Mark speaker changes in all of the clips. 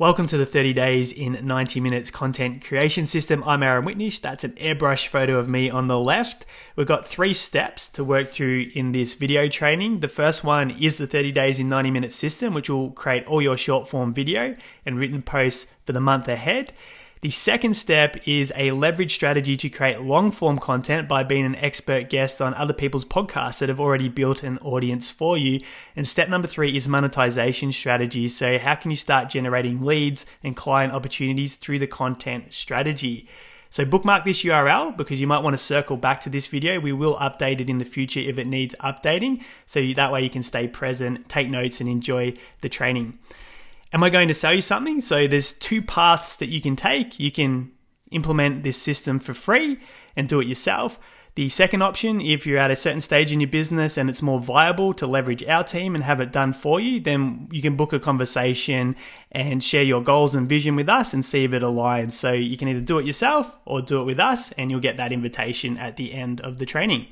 Speaker 1: Welcome to the 30 Days in 90 Minutes Content Creation System. I'm Aaron Whitnish. That's an airbrush photo of me on the left. We've got 3 steps to work through in this video training. The first one is the 30 Days in 90 Minutes system, which will create all your short form video and written posts for the month ahead. The second step is a leverage strategy to create long form content by being an expert guest on other people's podcasts that have already built an audience for you. And step number 3 is monetization strategies. So how can you start generating leads and client opportunities through the content strategy? So bookmark this URL because you might want to circle back to this video. We will update it in the future if it needs updating. So that way you can stay present, take notes, and enjoy the training. Am I going to sell you something? So there's 2 paths that you can take. You can implement this system for free and do it yourself. The second option, if you're at a certain stage in your business and it's more viable to leverage our team and have it done for you, then you can book a conversation and share your goals and vision with us and see if it aligns. So you can either do it yourself or do it with us, and you'll get that invitation at the end of the training.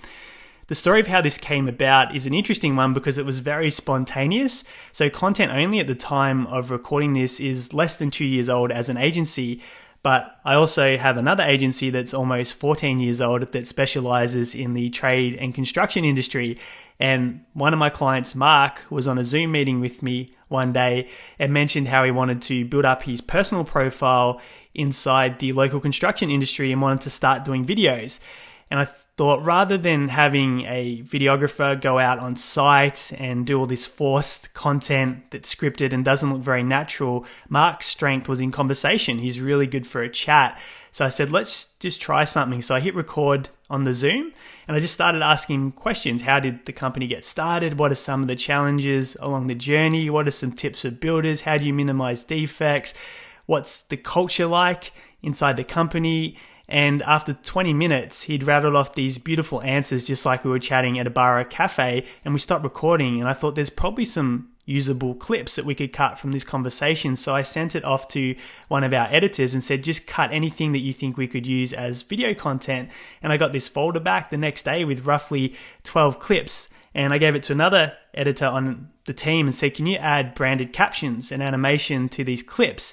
Speaker 1: The story of how this came about is an interesting one because it was very spontaneous. So Content Only at the time of recording this is less than 2 years old as an agency, but I also have another agency that's almost 14 years old that specializes in the trade and construction industry. And one of my clients, Mark, was on a Zoom meeting with me one day and mentioned how he wanted to build up his personal profile inside the local construction industry and wanted to start doing videos. And I thought, rather than having a videographer go out on site and do all this forced content that's scripted and doesn't look very natural, Mark's strength was in conversation. He's really good for a chat. So I said, let's just try something. So I hit record on the Zoom and I just started asking questions. How did the company get started? What are some of the challenges along the journey? What are some tips for builders? How do you minimize defects? What's the culture like inside the company? And after 20 minutes, he'd rattled off these beautiful answers just like we were chatting at a bar or a cafe, and we stopped recording. And I thought there's probably some usable clips that we could cut from this conversation. So I sent it off to one of our editors and said, just cut anything that you think we could use as video content. And I got this folder back the next day with roughly 12 clips. And I gave it to another editor on the team and said, can you add branded captions and animation to these clips?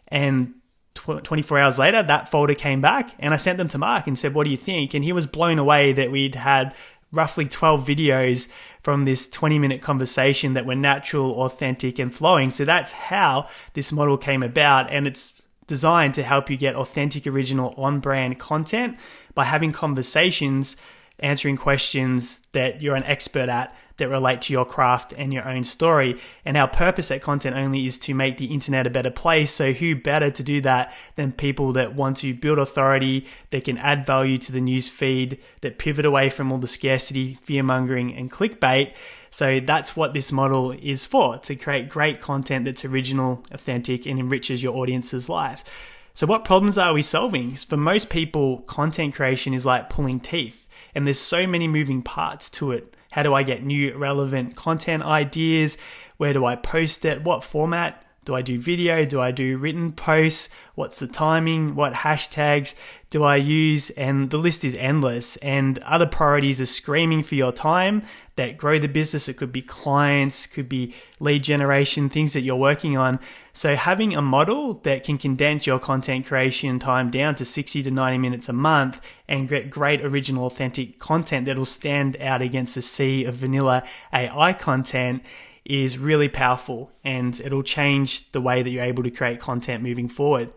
Speaker 1: And 24 hours later, that folder came back and I sent them to Mark and said, what do you think? And he was blown away that we'd had roughly 12 videos from this 20-minute conversation that were natural, authentic, and flowing. So that's how this model came about. And it's designed to help you get authentic, original, on-brand content by having conversations, answering questions that you're an expert at that relate to your craft and your own story. And our purpose at Content Only is to make the internet a better place. So who better to do that than people that want to build authority, that can add value to the news feed, that pivot away from all the scarcity, fear-mongering, and clickbait. So that's what this model is for, to create great content that's original, authentic, and enriches your audience's life. So what problems are we solving? For most people, content creation is like pulling teeth, and there's so many moving parts to it. How do I get new relevant content ideas? Where do I post it? What format? Do I do video? Do I do written posts? What's the timing? What hashtags do I use? And the list is endless. And other priorities are screaming for your time that grow the business. It could be clients, could be lead generation, things that you're working on. So having a model that can condense your content creation time down to 60 to 90 minutes a month and get great original authentic content that'll stand out against the sea of vanilla AI content is really powerful, and it'll change the way that you're able to create content moving forward.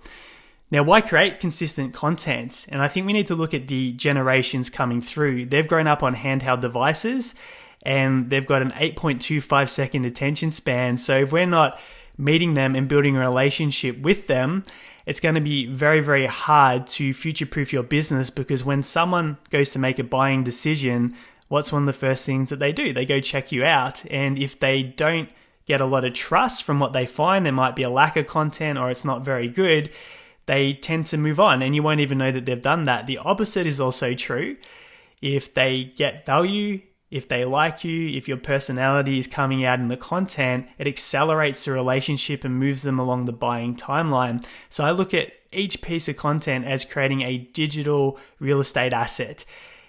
Speaker 1: Now, why create consistent content? And I think we need to look at the generations coming through. They've grown up on handheld devices and they've got an 8.25 second attention span. So if we're not meeting them and building a relationship with them, it's going to be very, very hard to future-proof your business, because when someone goes to make a buying decision, what's one of the first things that they do? They go check you out. And if they don't get a lot of trust from what they find, there might be a lack of content or it's not very good, they tend to move on and you won't even know that they've done that. The opposite is also true. If they get value, if they like you, if your personality is coming out in the content, it accelerates the relationship and moves them along the buying timeline. So I look at each piece of content as creating a digital real estate asset.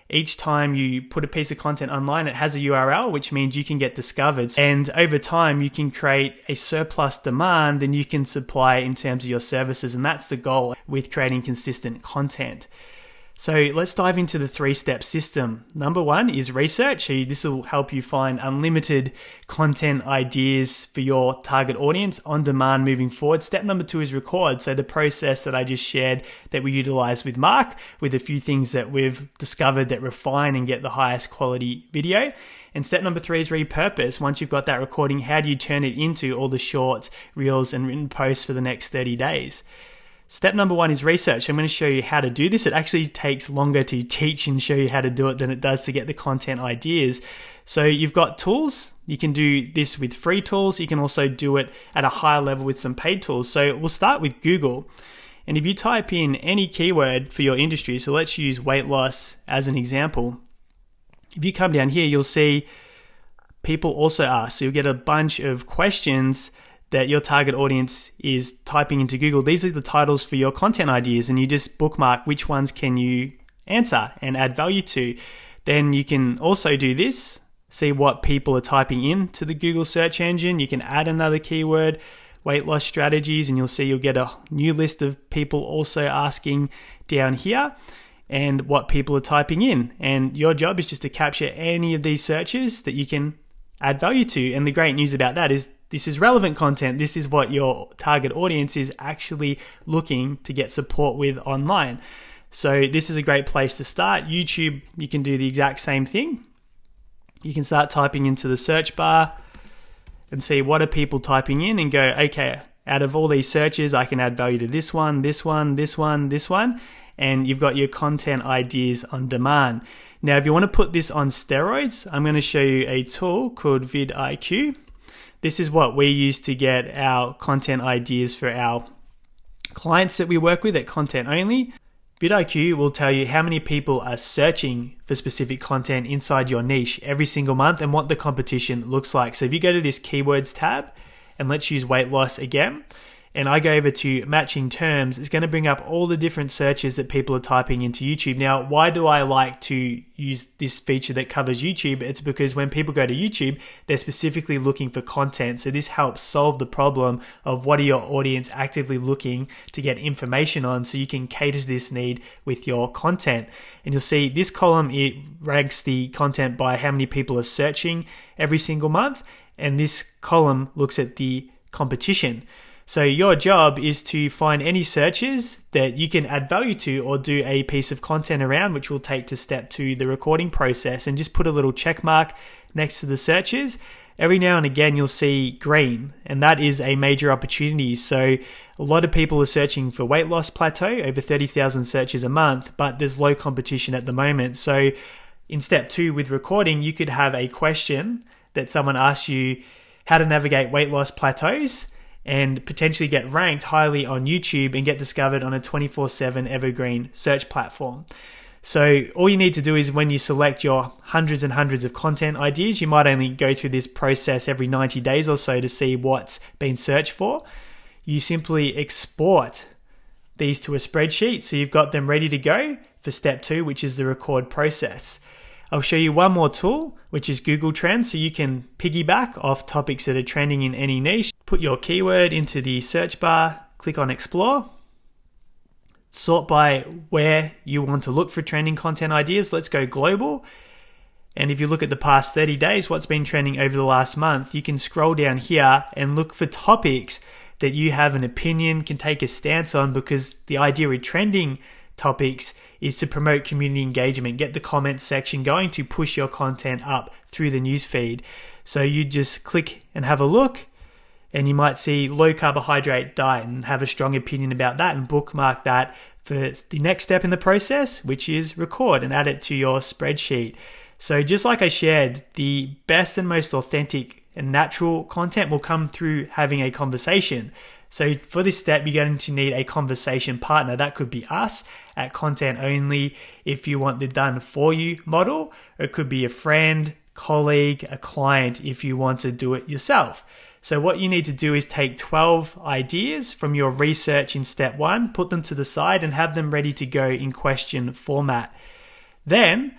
Speaker 1: Each time you put a piece of content online, it has a URL, which means you can get discovered. And over time, you can create a surplus demand and you can supply in terms of your services. And that's the goal with creating consistent content. So let's dive into the 3-step system. Number 1 is research. So this will help you find unlimited content ideas for your target audience on demand moving forward. Step number 2 is record. So the process that I just shared that we utilize with Mark, with a few things that we've discovered that refine and get the highest quality video. And step number 3 is repurpose. Once you've got that recording, how do you turn it into all the shorts, reels, and written posts for the next 30 days? Step number 1 is research. I'm going to show you how to do this. It actually takes longer to teach and show you how to do it than it does to get the content ideas. So you've got tools. You can do this with free tools. You can also do it at a higher level with some paid tools. So we'll start with Google. And if you type in any keyword for your industry, so let's use weight loss as an example. If you come down here, you'll see people also ask. So you'll get a bunch of questions that your target audience is typing into Google. These are the titles for your content ideas, and you just bookmark which ones can you answer and add value to. Then you can also do this, see what people are typing into the Google search engine. You can add another keyword, weight loss strategies, and you'll get a new list of people also asking down here and what people are typing in. And your job is just to capture any of these searches that you can add value to. And the great news about that is this is relevant content. This is what your target audience is actually looking to get support with online. So this is a great place to start. YouTube, you can do the exact same thing. You can start typing into the search bar and see what are people typing in and go, okay, out of all these searches, I can add value to this one, this one, this one, this one. And you've got your content ideas on demand. Now, if you want to put this on steroids, I'm going to show you a tool called vidIQ. This is what we use to get our content ideas for our clients that we work with at Content Only. vidIQ will tell you how many people are searching for specific content inside your niche every single month and what the competition looks like. So if you go to this keywords tab, and let's use weight loss again, and I go over to matching terms, it's going to bring up all the different searches that people are typing into YouTube. Now, why do I like to use this feature that covers YouTube? It's because when people go to YouTube, they're specifically looking for content. So this helps solve the problem of what are your audience actively looking to get information on, so you can cater to this need with your content. And you'll see this column, it ranks the content by how many people are searching every single month. And this column looks at the competition. So your job is to find any searches that you can add value to or do a piece of content around, which will take to step 2, the recording process, and just put a little check mark next to the searches. Every now and again, you'll see green, and that is a major opportunity. So a lot of people are searching for weight loss plateau, over 30,000 searches a month, but there's low competition at the moment. So in step 2 with recording, you could have a question that someone asks you how to navigate weight loss plateaus, and potentially get ranked highly on YouTube and get discovered on a 24/7 evergreen search platform. So all you need to do is, when you select your hundreds and hundreds of content ideas, you might only go through this process every 90 days or so to see what's been searched for. You simply export these to a spreadsheet, so you've got them ready to go for step 2, which is the record process. I'll show you one more tool, which is Google Trends, so you can piggyback off topics that are trending in any niche. Put your keyword into the search bar, click on Explore, sort by where you want to look for trending content ideas. Let's go global. And if you look at the past 30 days, what's been trending over the last month, you can scroll down here and look for topics that you have an opinion, can take a stance on, because the idea with trending topics is to promote community engagement, get the comments section going to push your content up through the newsfeed. So you just click and have a look, and you might see low carbohydrate diet and have a strong opinion about that and bookmark that for the next step in the process, which is record, and add it to your spreadsheet. So just like I shared, the best and most authentic and natural content will come through having a conversation. So for this step, you're going to need a conversation partner. That could be us at Content Only if you want the done for you model. Or it could be a friend, colleague, a client if you want to do it yourself. So what you need to do is take 12 ideas from your research in step 1, put them to the side and have them ready to go in question format. Then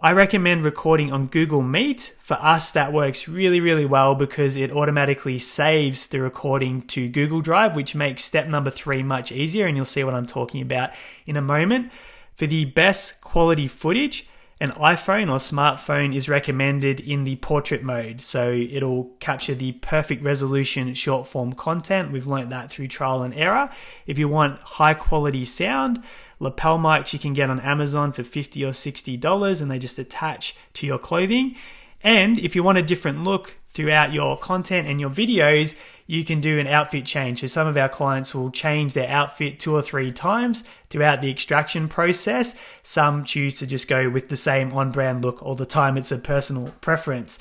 Speaker 1: I recommend recording on Google Meet. For us, that works really, really well because it automatically saves the recording to Google Drive, which makes step number 3 much easier, and you'll see what I'm talking about in a moment. For the best quality footage, an iPhone or smartphone is recommended in the portrait mode. So it'll capture the perfect resolution short form content. We've learned that through trial and error. If you want high quality sound, lapel mics you can get on Amazon for $50 or $60 and they just attach to your clothing. And if you want a different look throughout your content and your videos, you can do an outfit change. So some of our clients will change their outfit 2 or 3 times throughout the extraction process. Some choose to just go with the same on-brand look all the time. It's a personal preference.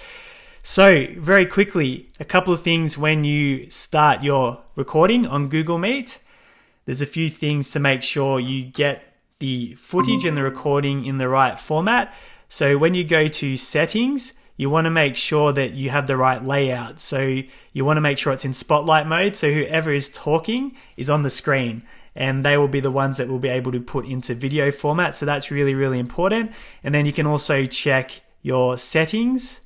Speaker 1: So very quickly, a couple of things when you start your recording on Google Meet. There's a few things to make sure you get the footage and the recording in the right format. So when you go to settings, you want to make sure that you have the right layout. So you want to make sure it's in spotlight mode. So whoever is talking is on the screen and they will be the ones that will be able to put into video format. So that's really, really important. And then you can also check your settings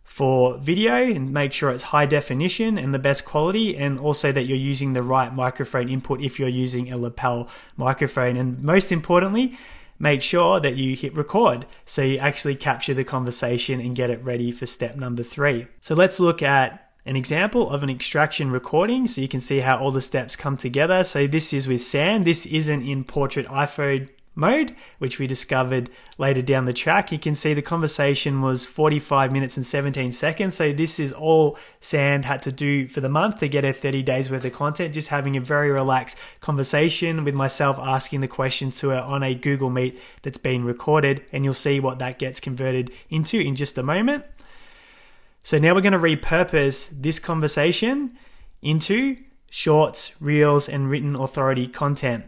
Speaker 1: for video and make sure it's high definition and the best quality, and also that you're using the right microphone input if you're using a lapel microphone. And most importantly, make sure that you hit record so you actually capture the conversation and get it ready for step number 3. So let's look at an example of an extraction recording so you can see how all the steps come together. So this is with Sam. This isn't in portrait iPhone mode, which we discovered later down the track. You can see the conversation was 45 minutes and 17 seconds. So this is all Sand had to do for the month to get her 30 days worth of content, just having a very relaxed conversation with myself asking the questions to her on a Google Meet that's been recorded, and you'll see what that gets converted into in just a moment. So now we're going to repurpose this conversation into shorts, reels, and written authority content.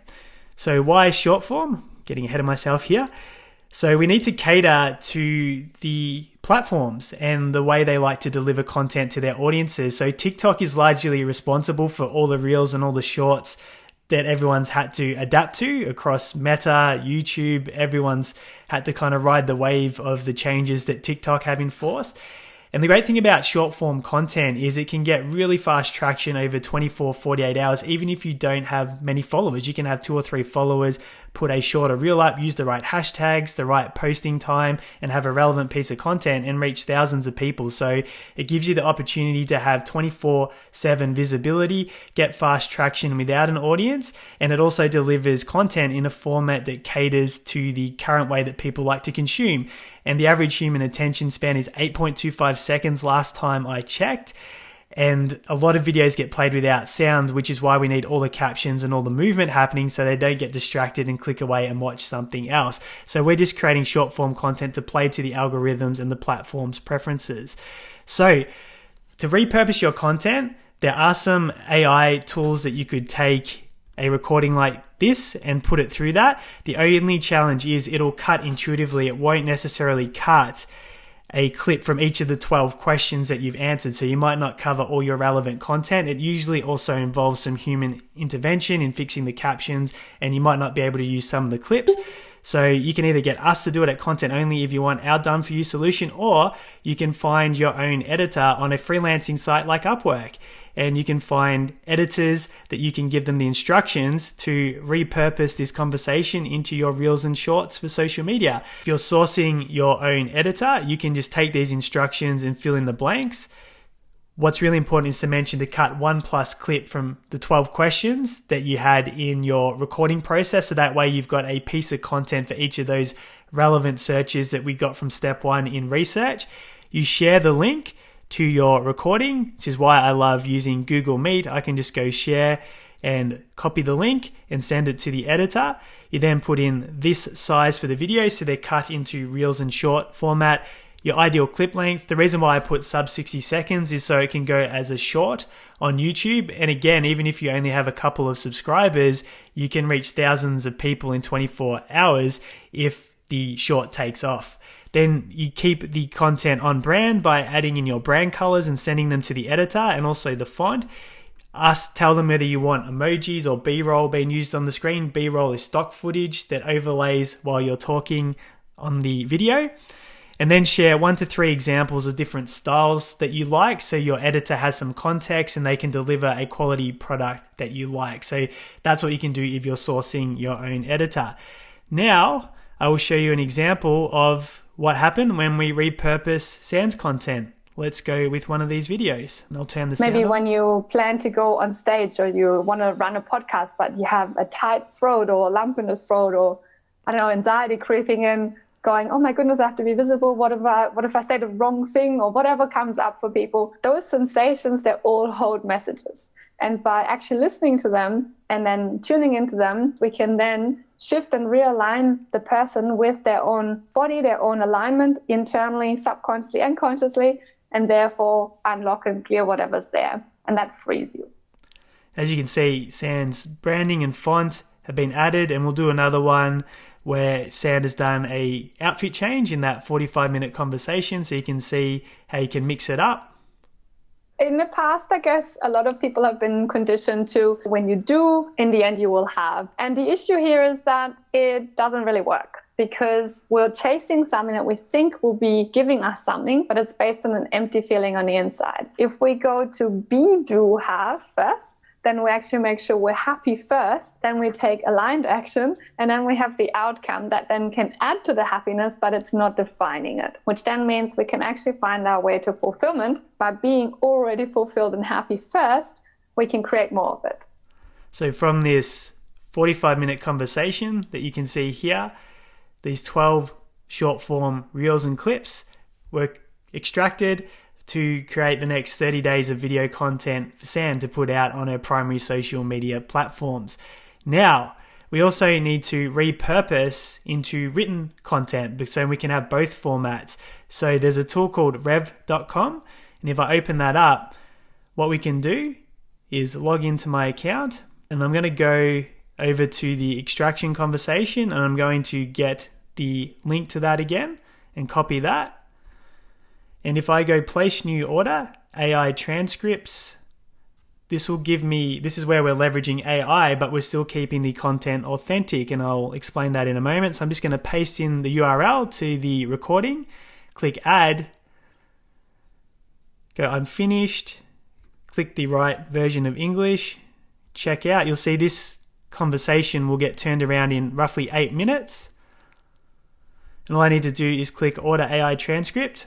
Speaker 1: So why short form? Getting ahead of myself here. So we need to cater to the platforms and the way they like to deliver content to their audiences. So TikTok is largely responsible for all the reels and all the shorts that everyone's had to adapt to across Meta, YouTube. Everyone's had to kind of ride the wave of the changes that TikTok have enforced. And the great thing about short form content is it can get really fast traction over 24, 48 hours. Even if you don't have many followers, you can have 2 or 3 followers, put a shorter reel up, use the right hashtags, the right posting time, and have a relevant piece of content and reach thousands of people. So it gives you the opportunity to have 24/7 visibility, get fast traction without an audience, and it also delivers content in a format that caters to the current way that people like to consume. And the average human attention span is 8.25 seconds last time I checked. And a lot of videos get played without sound, which is why we need all the captions and all the movement happening so they don't get distracted and click away and watch something else. So we're just creating short form content to play to the algorithms and the platform's preferences. So to repurpose your content, there are some AI tools that you could take a recording like this and put it through that. The only challenge is it'll cut intuitively. It won't necessarily cut a clip from each of the 12 questions that you've answered. So you might not cover all your relevant content. It usually also involves some human intervention in fixing the captions, and you might not be able to use some of the clips. So you can either get us to do it at content only if you want our done for you solution, or you can find your own editor on a freelancing site like Upwork. And you can find editors that you can give them the instructions to repurpose this conversation into your reels and shorts for social media. If you're sourcing your own editor, you can just take these instructions and fill in the blanks. What's really important is to mention to cut 1+ clip from the 12 questions that you had in your recording process. So that way you've got a piece of content for each of those relevant searches that we got from step 1 in research. You share the link to your recording, which is why I love using Google Meet. I can just go share and copy the link and send it to the editor. You then put in this size for the video, so they're cut into reels and short format. Your ideal clip length. The reason why I put sub 60 seconds is so it can go as a short on YouTube. And again, even if you only have a couple of subscribers, you can reach thousands of people in 24 hours if the short takes off. Then you keep the content on brand by adding in your brand colors and sending them to the editor, and also the font. Tell them whether you want emojis or B-roll being used on the screen. B-roll is stock footage that overlays while you're talking on the video, and then share 1 to 3 examples of different styles that you like, so your editor has some context and they can deliver a quality product that you like. So that's what you can do if you're sourcing your own editor. Now, I will show you an example of what happened when we repurpose Sans content. Let's go with one of these videos, and I'll turn the sound
Speaker 2: Maybe
Speaker 1: on.
Speaker 2: when you plan to go on stage or you want to run a podcast, but you have a tight throat or a lump in the throat, or I don't know, anxiety creeping in, going, oh my goodness, I have to be visible. What if I say the wrong thing, or whatever comes up for people? Those sensations, they all hold messages. And by actually listening to them and then tuning into them, we can then shift and realign the person with their own body, their own alignment internally, subconsciously and consciously, and therefore unlock and clear whatever's there. And that frees you.
Speaker 1: As you can see, Sans branding and font have been added, and we'll do another one where Sand has done a outfit change in that 45-minute conversation, so you can see how you can mix it up.
Speaker 2: In the past, I guess a lot of people have been conditioned to, when you do, in the end you will have. And the issue here is that it doesn't really work, because we're chasing something that we think will be giving us something, but it's based on an empty feeling on the inside. If we go to be, do, have first, then we actually make sure we're happy first, then we take aligned action, and then we have the outcome that then can add to the happiness, but it's not defining it, which then means we can actually find our way to fulfillment. By being already fulfilled and happy first, we can create more of it.
Speaker 1: So from this 45-minute conversation that you can see here, these 12 short form reels and clips were extracted to create the next 30 days of video content for Sam to put out on her primary social media platforms. Now, we also need to repurpose into written content so we can have both formats. So there's a tool called rev.com, and if I open that up, what we can do is log into my account, and I'm going to go over to the extraction conversation, and I'm going to get the link to that again and copy that. And if I go place new order, AI transcripts, this will give me, this is where we're leveraging AI, but we're still keeping the content authentic, and I'll explain that in a moment. So I'm just going to paste in the URL to the recording, click add, go I'm finished, click the right version of English, check out. You'll see this conversation will get turned around in roughly 8 minutes. And all I need to do is click order AI transcript.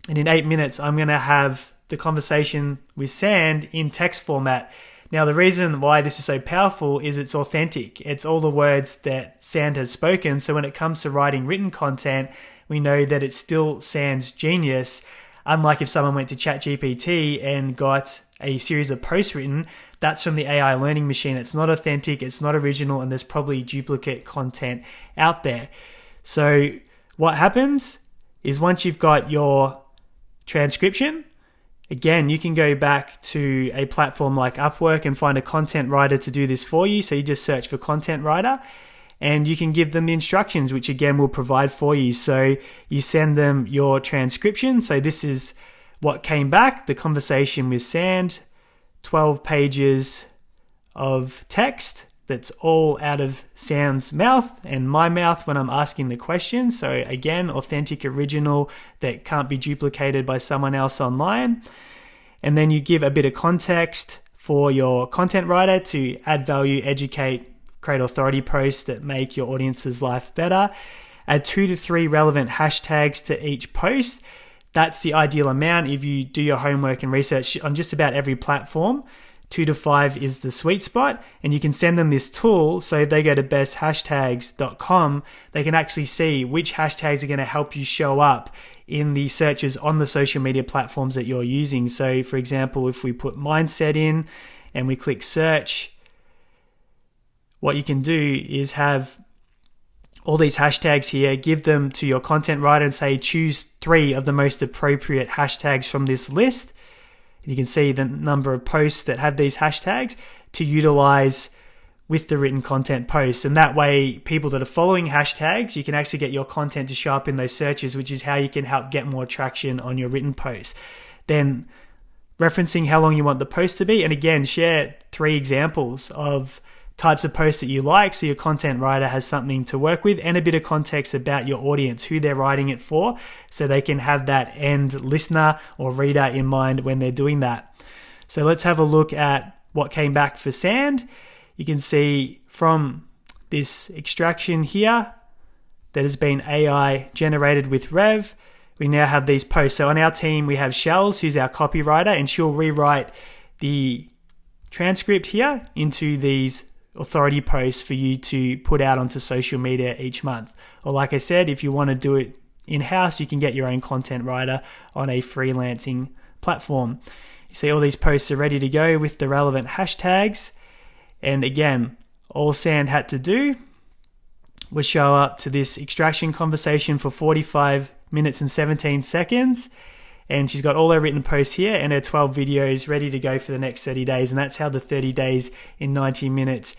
Speaker 1: And in 8 minutes, I'm going to have the conversation with Sand in text format. Now, the reason why this is so powerful is it's authentic. It's all the words that Sand has spoken. So when it comes to writing written content, we know that it's still Sand's genius. Unlike if someone went to ChatGPT and got a series of posts written, that's from the AI learning machine. It's not authentic, it's not original, and there's probably duplicate content out there. So what happens is once you've got your transcription, again, you can go back to a platform like Upwork and find a content writer to do this for you. So you just search for content writer and you can give them the instructions, which again will provide for you. So you send them your transcription. So this is what came back, the conversation with Sand, 12 pages of text. That's all out of Sam's mouth and my mouth when I'm asking the question. So again, authentic, original, that can't be duplicated by someone else online. And then you give a bit of context for your content writer to add value, educate, create authority posts that make your audience's life better. Add 2 to 3 relevant hashtags to each post. That's the ideal amount if you do your homework and research on just about every platform. 2 to 5 is the sweet spot, and you can send them this tool. So if they go to besthashtags.com, they can actually see which hashtags are going to help you show up in the searches on the social media platforms that you're using. So for example, if we put mindset in and we click search, what you can do is have all these hashtags here, give them to your content writer and say, choose 3 of the most appropriate hashtags from this list. You can see the number of posts that have these hashtags to utilize with the written content posts. And that way, people that are following hashtags, you can actually get your content to show up in those searches, which is how you can help get more traction on your written posts. Then referencing how long you want the post to be. And again, share 3 examples of types of posts that you like, so your content writer has something to work with, and a bit of context about your audience, who they're writing it for, so they can have that end listener or reader in mind when they're doing that. So let's have a look at what came back for sand. You can see from this extraction here that has been AI generated with Rev, we now have these posts. So on our team, we have Shells, who's our copywriter, and she'll rewrite the transcript here into these authority posts for you to put out onto social media each month. Or like I said, if you want to do it in-house, you can get your own content writer on a freelancing platform. You see all these posts are ready to go with the relevant hashtags. And again, all Sand had to do was show up to this extraction conversation for 45 minutes and 17 seconds. And she's got all her written posts here and her 12 videos ready to go for the next 30 days. And that's how the 30 days in 90 minutes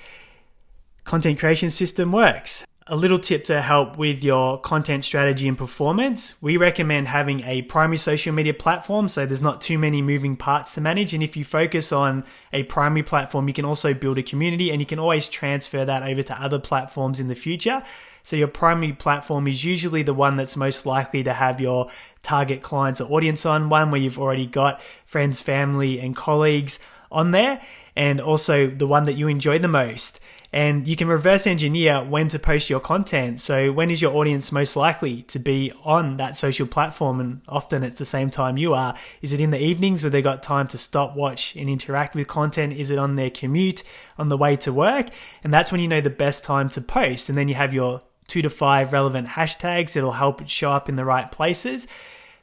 Speaker 1: content creation system works. A little tip to help with your content strategy and performance. We recommend having a primary social media platform so there's not too many moving parts to manage. And if you focus on a primary platform, you can also build a community and you can always transfer that over to other platforms in the future. So your primary platform is usually the one that's most likely to have your target clients or audience on, one where you've already got friends, family, and colleagues on there, and also the one that you enjoy the most. And you can reverse engineer when to post your content. So when is your audience most likely to be on that social platform? And often it's the same time you are. Is it in the evenings where they got time to stop, watch, and interact with content? Is it on their commute, on the way to work? And that's when you know the best time to post. And then you have your 2 to 5 relevant hashtags that'll help it show up in the right places.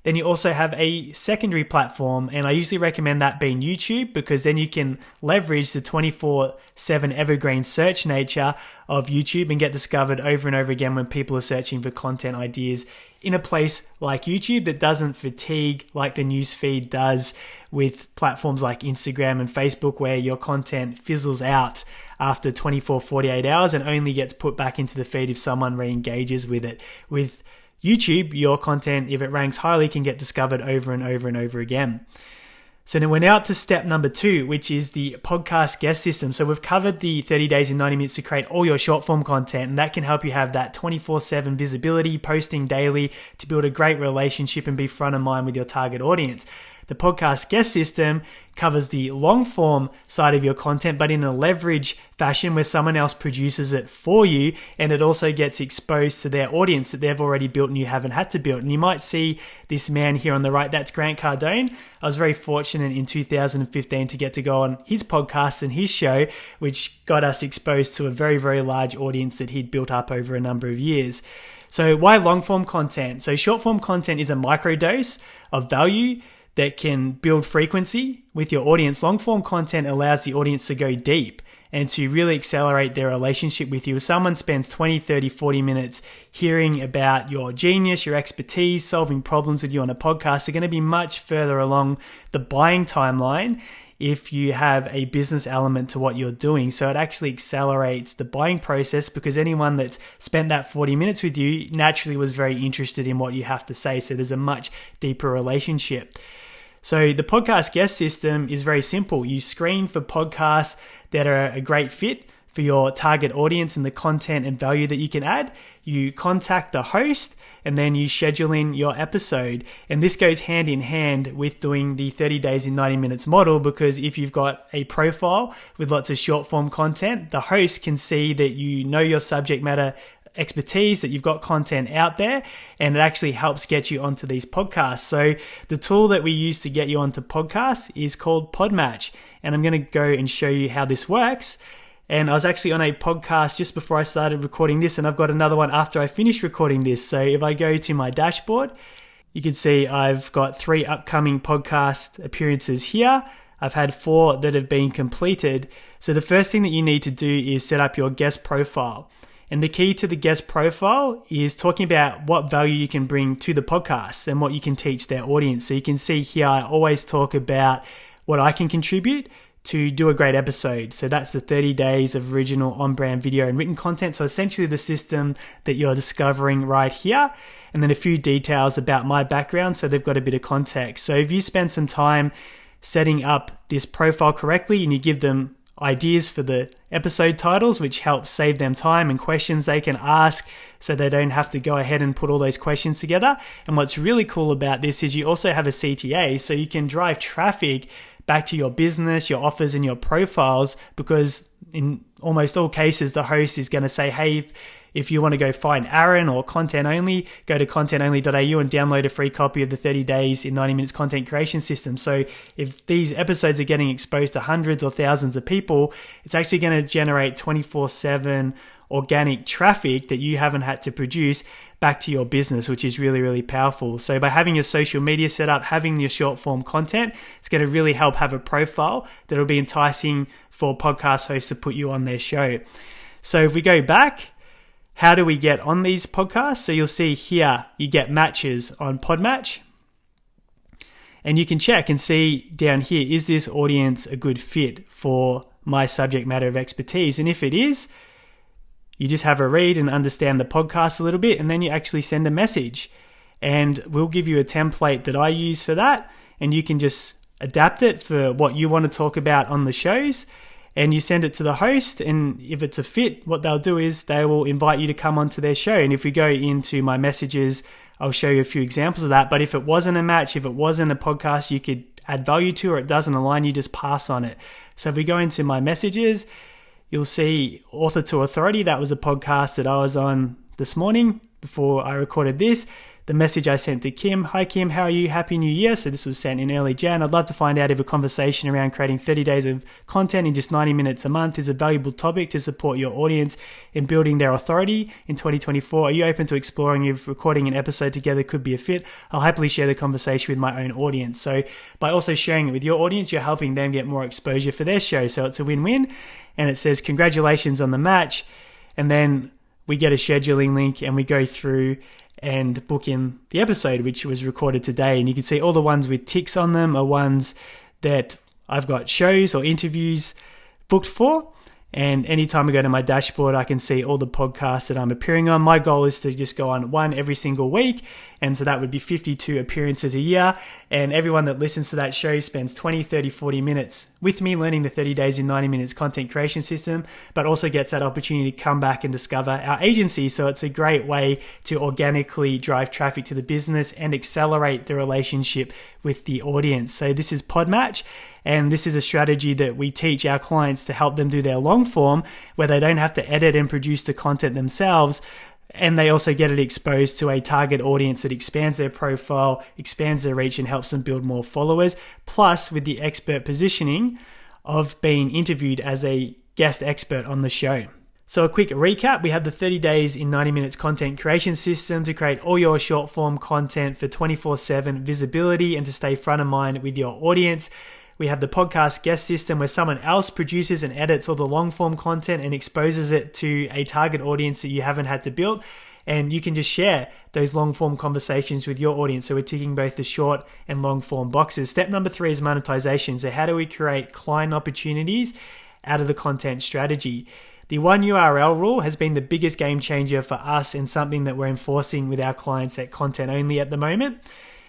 Speaker 1: Then you also have a secondary platform, and I usually recommend that being YouTube, because then you can leverage the 24/7 evergreen search nature of YouTube and get discovered over and over again when people are searching for content ideas in a place like YouTube that doesn't fatigue like the news feed does with platforms like Instagram and Facebook, where your content fizzles out after 24, 48 hours and only gets put back into the feed if someone re-engages with it. With YouTube, your content, if it ranks highly, can get discovered over and over and over again. So now we're now up to step number 2, which is the podcast guest system. So we've covered the 30 days in 90 minutes to create all your short form content, and that can help you have that 24/7 visibility, posting daily to build a great relationship and be front of mind with your target audience. The podcast guest system covers the long form side of your content, but in a leverage fashion where someone else produces it for you, and it also gets exposed to their audience that they've already built and you haven't had to build. And you might see this man here on the right, that's Grant Cardone. I was very fortunate in 2015 to get to go on his podcast and his show, which got us exposed to a very, very large audience that he'd built up over a number of years. So why long form content? So short form content is a microdose of value that can build frequency with your audience. Long form content allows the audience to go deep and to really accelerate their relationship with you. If someone spends 20, 30, 40 minutes hearing about your genius, your expertise, solving problems with you on a podcast, they're going to be much further along the buying timeline if you have a business element to what you're doing. So it actually accelerates the buying process, because anyone that's spent that 40 minutes with you naturally was very interested in what you have to say. So there's a much deeper relationship. So the podcast guest system is very simple. You screen for podcasts that are a great fit for your target audience and the content and value that you can add. You contact the host and then you schedule in your episode. And this goes hand in hand with doing the 30 days in 90 minutes model, because if you've got a profile with lots of short form content, the host can see that you know your subject matter expertise, that you've got content out there, and it actually helps get you onto these podcasts. So the tool that we use to get you onto podcasts is called Podmatch, and I'm going to go and show you how this works. And I was actually on a podcast just before I started recording this, and I've got another one after I finish recording this. So if I go to my dashboard, you can see I've got 3 upcoming podcast appearances here. I've had 4 that have been completed. So the first thing that you need to do is set up your guest profile. And the key to the guest profile is talking about what value you can bring to the podcast and what you can teach their audience. So you can see here, I always talk about what I can contribute to do a great episode. So that's the 30 days of original on-brand video and written content. So essentially the system that you're discovering right here. And then a few details about my background, so they've got a bit of context. So if you spend some time setting up this profile correctly and you give them ideas for the episode titles, which helps save them time and questions they can ask so they don't have to go ahead and put all those questions together. And what's really cool about this is you also have a CTA, so you can drive traffic back to your business, your offers, and your profiles, because in almost all cases, the host is going to say, hey, if you want to go find Aaron or content only, go to contentonly.au and download a free copy of the 30 days in 90 minutes content creation system. So if these episodes are getting exposed to hundreds or thousands of people, it's actually going to generate 24/7 organic traffic that you haven't had to produce back to your business, which is really, really powerful. So by having your social media set up, having your short form content, it's going to really help have a profile that'll be enticing for podcast hosts to put you on their show. So if we go back, how do we get on these podcasts? So you'll see here, you get matches on Podmatch. And you can check and see down here, is this audience a good fit for my subject matter of expertise? And if it is, you just have a read and understand the podcast a little bit, and then you actually send a message. And we'll give you a template that I use for that, and you can just adapt it for what you want to talk about on the shows. And you send it to the host, and if it's a fit, what they'll do is they will invite you to come onto their show. And if we go into my messages, I'll show you a few examples of that. But if it wasn't a match, if it wasn't a podcast you could add value to, or it doesn't align, you just pass on it. So if we go into my messages, you'll see Author to Authority. That was a podcast that I was on this morning before I recorded this. The message I sent to Kim: hi Kim, how are you? Happy New Year. So this was sent in early Jan. I'd love to find out if a conversation around creating 30 days of content in just 90 minutes a month is a valuable topic to support your audience in building their authority in 2024. Are you open to exploring if recording an episode together could be a fit? I'll happily share the conversation with my own audience. So by also sharing it with your audience, you're helping them get more exposure for their show. So it's a win-win. And it says, congratulations on the match. And then we get a scheduling link and we go through and book in the episode, which was recorded today. And you can see all the ones with ticks on them are ones that I've got shows or interviews booked for. And anytime I go to my dashboard, I can see all the podcasts that I'm appearing on. My goal is to just go on one every single week. And so that would be 52 appearances a year. And everyone that listens to that show spends 20, 30, 40 minutes with me learning the 30 days in 90 minutes content creation system, but also gets that opportunity to come back and discover our agency. So it's a great way to organically drive traffic to the business and accelerate the relationship with the audience. So this is Podmatch. And this is a strategy that we teach our clients to help them do their long form, where they don't have to edit and produce the content themselves. And they also get it exposed to a target audience that expands their profile, expands their reach, and helps them build more followers. Plus, with the expert positioning of being interviewed as a guest expert on the show. So a quick recap, we have the 30 days in 90 minutes content creation system to create all your short form content for 24/7 visibility and to stay front of mind with your audience. We have the podcast guest system where someone else produces and edits all the long form content and exposes it to a target audience that you haven't had to build. And you can just share those long form conversations with your audience. So we're ticking both the short and long form boxes. Step number 3 is monetization. So how do we create client opportunities out of the content strategy? The one URL rule has been the biggest game changer for us and something that we're enforcing with our clients at Content Only at the moment.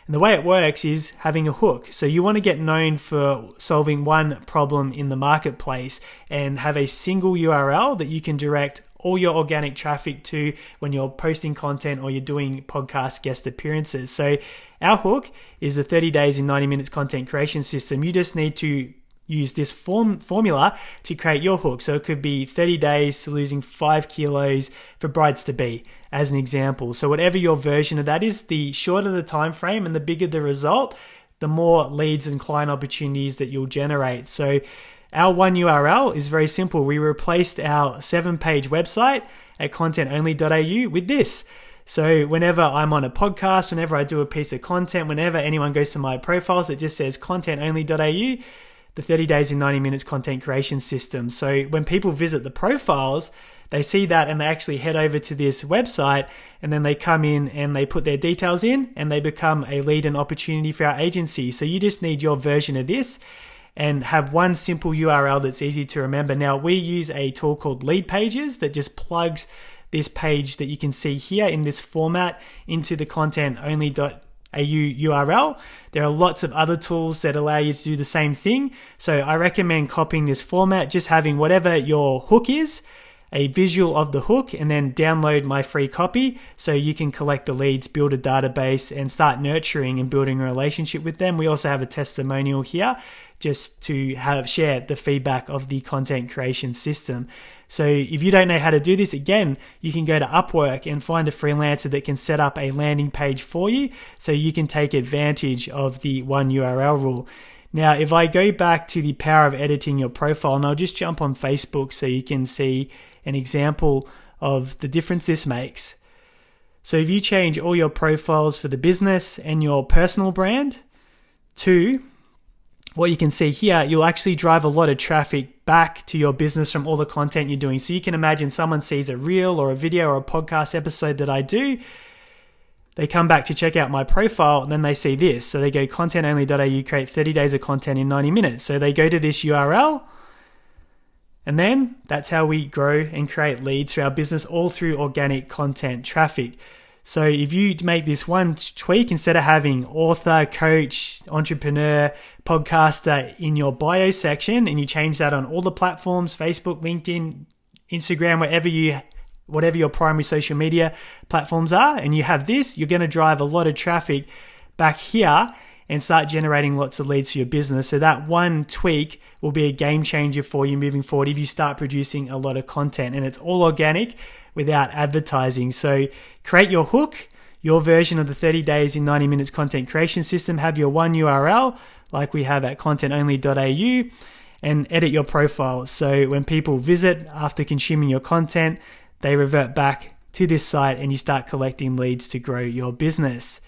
Speaker 1: And the way it works is having a hook. So you want to get known for solving one problem in the marketplace and have a single URL that you can direct all your organic traffic to when you're posting content or you're doing podcast guest appearances. So our hook is the 30 days in 90 minutes content creation system. You just need to use this formula to create your hook. So it could be 30 days to losing 5 kilos for brides-to-be as an example. So whatever your version of that is, the shorter the time frame and the bigger the result, the more leads and client opportunities that you'll generate. So our one URL is very simple. We replaced our 7-page website at contentonly.au with this. So whenever I'm on a podcast, whenever I do a piece of content, whenever anyone goes to my profiles, it just says contentonly.au, the 30 days in 90 minutes content creation system. So when people visit the profiles, they see that and they actually head over to this website, and then they come in and they put their details in and they become a lead and opportunity for our agency. So you just need your version of this and have one simple URL that's easy to remember. Now we use a tool called Lead Pages that just plugs this page that you can see here in this format into the contentonly.au URL. There are lots of other tools that allow you to do the same thing. So I recommend copying this format, just having whatever your hook is, a visual of the hook, and then download my free copy so you can collect the leads, build a database, and start nurturing and building a relationship with them. We also have a testimonial here just to share the feedback of the content creation system. So if you don't know how to do this, again, you can go to Upwork and find a freelancer that can set up a landing page for you so you can take advantage of the one URL rule. Now, if I go back to the power of editing your profile, and I'll just jump on Facebook so you can see an example of the difference this makes. So if you change all your profiles for the business and your personal brand to what you can see here, you'll actually drive a lot of traffic back to your business from all the content you're doing. So you can imagine someone sees a reel or a video or a podcast episode that I do. They come back to check out my profile and then they see this. So they go contentonly.au, create 30 days of content in 90 minutes. So they go to this URL. And then that's how we grow and create leads for our business, all through organic content traffic. So if you make this one tweak, instead of having author, coach, entrepreneur, podcaster in your bio section, and you change that on all the platforms, Facebook, LinkedIn, Instagram, whatever your primary social media platforms are, and you have this, you're going to drive a lot of traffic back here and start generating lots of leads for your business. So that one tweak will be a game changer for you moving forward if you start producing a lot of content, and it's all organic without advertising. So create your hook, your version of the 30 days in 90 minutes content creation system, have your one URL like we have at contentonly.au, and edit your profile. So when people visit after consuming your content, they revert back to this site and you start collecting leads to grow your business.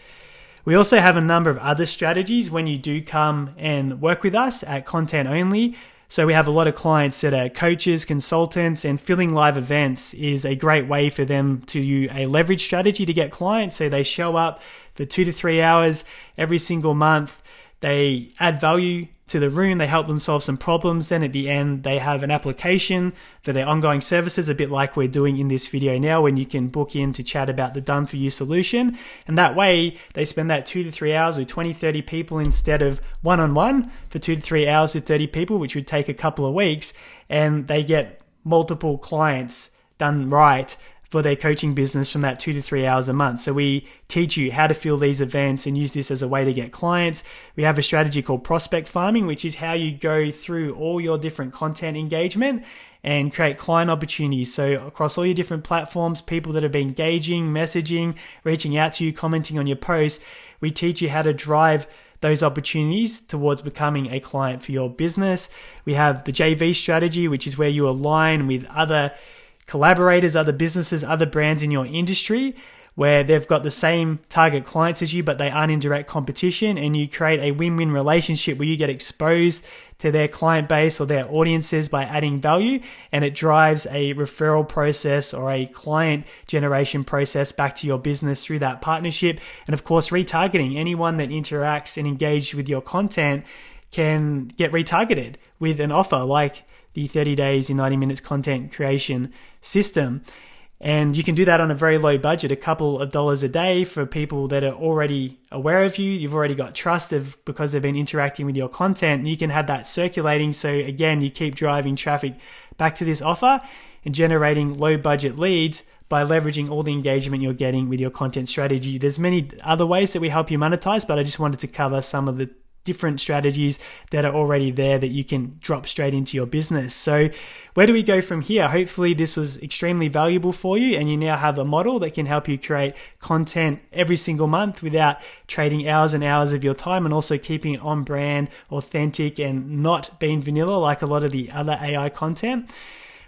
Speaker 1: We also have a number of other strategies when you do come and work with us at Content Only. So we have a lot of clients that are coaches, consultants, and filling live events is a great way for them to use a leverage strategy to get clients. So they show up for 2 to 3 hours every single month. They add value to the room, they help them solve some problems. Then at the end, they have an application for their ongoing services, a bit like we're doing in this video now, when you can book in to chat about the done for you solution. And that way they spend that 2 to 3 hours with 20, 30 people instead of one-on-one for 2 to 3 hours with 30 people, which would take a couple of weeks. And they get multiple clients done right for their coaching business from that 2 to 3 hours a month. So we teach you how to fill these events and use this as a way to get clients. We have a strategy called prospect farming, which is how you go through all your different content engagement and create client opportunities. So across all your different platforms, people that have been engaging, messaging, reaching out to you, commenting on your posts, we teach you how to drive those opportunities towards becoming a client for your business. We have the JV strategy, which is where you align with other collaborators, other businesses, other brands in your industry where they've got the same target clients as you, but they aren't in direct competition, and you create a win-win relationship where you get exposed to their client base or their audiences by adding value, and it drives a referral process or a client generation process back to your business through that partnership. And of course, retargeting. Anyone that interacts and engages with your content can get retargeted with an offer like the 30 days in 90 minutes content creation system. And you can do that on a very low budget, a couple of dollars a day for people that are already aware of you. You've already got trust because they've been interacting with your content, and you can have that circulating. So again, you keep driving traffic back to this offer and generating low budget leads by leveraging all the engagement you're getting with your content strategy. There's many other ways that we help you monetize, but I just wanted to cover some of the different strategies that are already there that you can drop straight into your business. So where do we go from here? Hopefully this was extremely valuable for you, and you now have a model that can help you create content every single month without trading hours and hours of your time, and also keeping it on brand, authentic, and not being vanilla like a lot of the other AI content.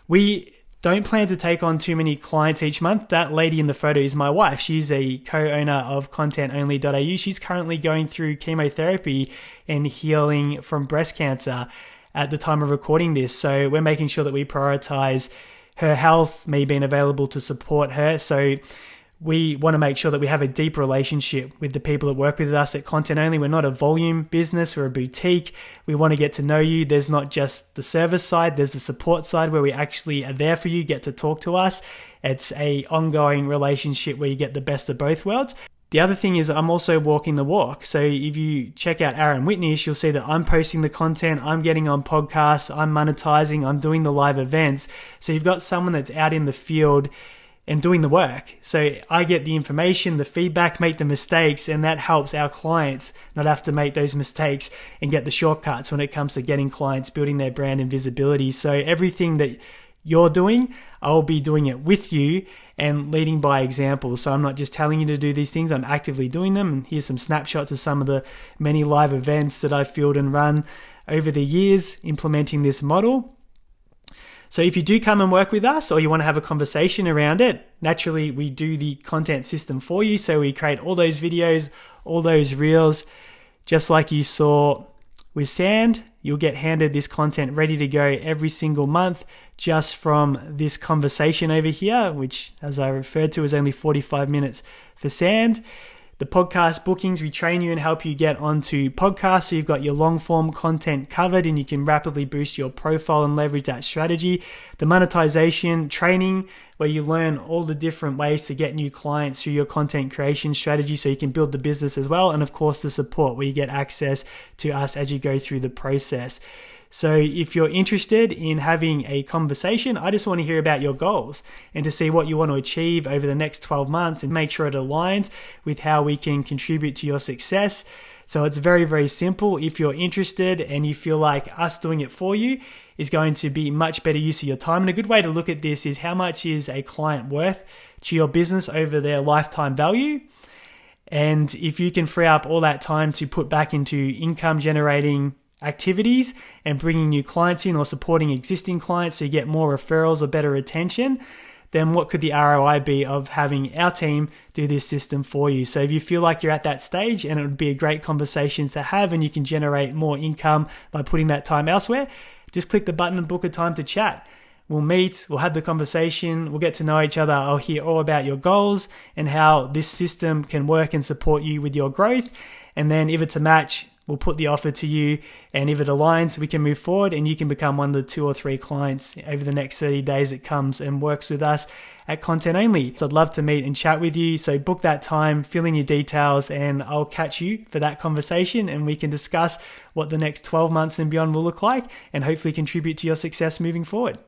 Speaker 1: We don't plan to take on too many clients each month. That lady in the photo is my wife. She's a co-owner of contentonly.au. She's currently going through chemotherapy and healing from breast cancer at the time of recording this. So we're making sure that we prioritize her health, me being available to support her. So we want to make sure that we have a deep relationship with the people that work with us at Content Only. We're not a volume business, we're a boutique. We want to get to know you. There's not just the service side, there's the support side where we actually are there for you, get to talk to us. It's a ongoing relationship where you get the best of both worlds. The other thing is I'm also walking the walk. So if you check out Aaron Whitnish, you'll see that I'm posting the content, I'm getting on podcasts, I'm monetizing, I'm doing the live events. So you've got someone that's out in the field and doing the work. So I get the information, the feedback, make the mistakes, and that helps our clients not have to make those mistakes and get the shortcuts when it comes to getting clients, building their brand and visibility. So everything that you're doing, I'll be doing it with you and leading by example. So I'm not just telling you to do these things, I'm actively doing them. And here's some snapshots of some of the many live events that I've filled and run over the years implementing this model. So if you do come and work with us or you want to have a conversation around it, naturally we do the content system for you. So we create all those videos, all those reels, just like you saw with Sand. You'll get handed this content ready to go every single month just from this conversation over here, which, as I referred to, is only 45 minutes for Sand. The podcast bookings, we train you and help you get onto podcasts. So you've got your long form content covered and you can rapidly boost your profile and leverage that strategy. The monetization training, where you learn all the different ways to get new clients through your content creation strategy so you can build the business as well. And of course, the support, where you get access to us as you go through the process. So if you're interested in having a conversation, I just want to hear about your goals and to see what you want to achieve over the next 12 months and make sure it aligns with how we can contribute to your success. So it's very, very simple. If you're interested and you feel like us doing it for you is going to be much better use of your time. And a good way to look at this is how much is a client worth to your business over their lifetime value. And if you can free up all that time to put back into income generating activities and bringing new clients in or supporting existing clients so you get more referrals or better retention, then what could the ROI be of having our team do this system for you? So if you feel like you're at that stage and it would be a great conversation to have and you can generate more income by putting that time elsewhere, just click the button and book a time to chat. We'll meet, we'll have the conversation, we'll get to know each other. I'll hear all about your goals and how this system can work and support you with your growth. And then if it's a match, we'll put the offer to you, and if it aligns, we can move forward and you can become one of the 2 or 3 clients over the next 30 days that comes and works with us at Content Only. So I'd love to meet and chat with you. So book that time, fill in your details, and I'll catch you for that conversation and we can discuss what the next 12 months and beyond will look like and hopefully contribute to your success moving forward.